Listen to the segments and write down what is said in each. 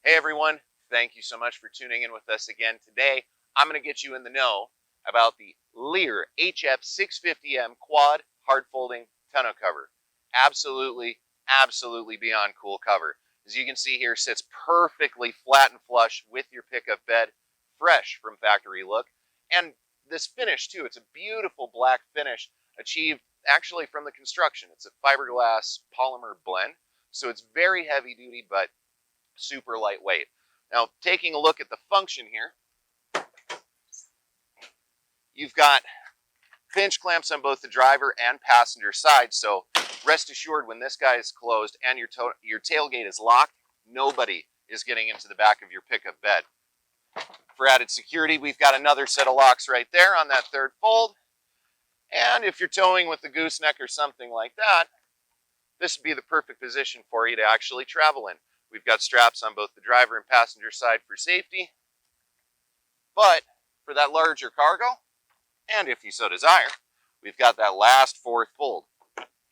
Hey everyone, thank you so much for tuning in with us again today. I'm going to get you in the know about the Leer HF650M quad hard folding tonneau cover. Absolutely beyond cool cover. As you can see here, sits perfectly flat and flush with your pickup bed, fresh from factory look. And this finish too, it's a beautiful black finish achieved actually from the construction. It's a fiberglass polymer blend, so it's very heavy duty, but super lightweight. Now, taking a look at the function here, you've got pinch clamps on both the driver and passenger side, so rest assured when this guy is closed and your tailgate is locked, nobody is getting into the back of your pickup bed. For added security, we've got another set of locks right there on that third fold, and if you're towing with the gooseneck or something like that, this would be the perfect position for you to actually travel in. We've got straps on both the driver and passenger side for safety, but for that larger cargo, and if you so desire, we've got that last fourth fold,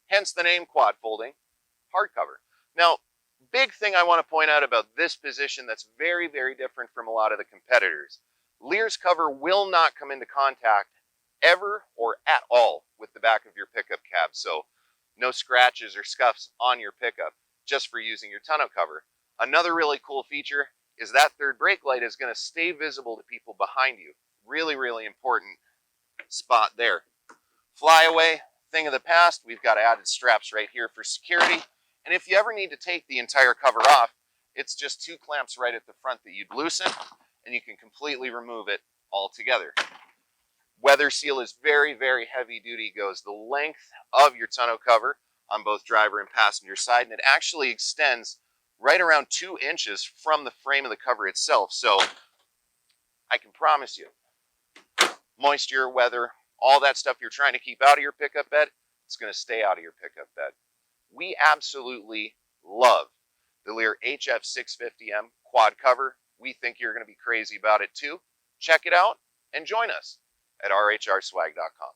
hence the name quad folding hardcover. Now, big thing I want to point out about this position that's very different from a lot of the competitors. Leer's cover will not come into contact ever or at all with the back of your pickup cab, so no scratches or scuffs on your pickup just for using your tonneau cover. Another really cool feature is that third brake light is going to stay visible to people behind you. Really important spot there. Flyaway, thing of the past, we've got added straps right here for security. And if you ever need to take the entire cover off, it's just two clamps right at the front that you'd loosen, and you can completely remove it altogether. Weather seal is very heavy duty, goes the length of your tonneau cover on both driver and passenger side, and it actually extends right around 2 inches from the frame of the cover itself. So I can promise you, moisture, weather, all that stuff you're trying to keep out of your pickup bed, it's going to stay out of your pickup bed. We absolutely love the Leer HF650M quad cover. We think you're going to be crazy about it too. Check it out and join us at rhrswag.com.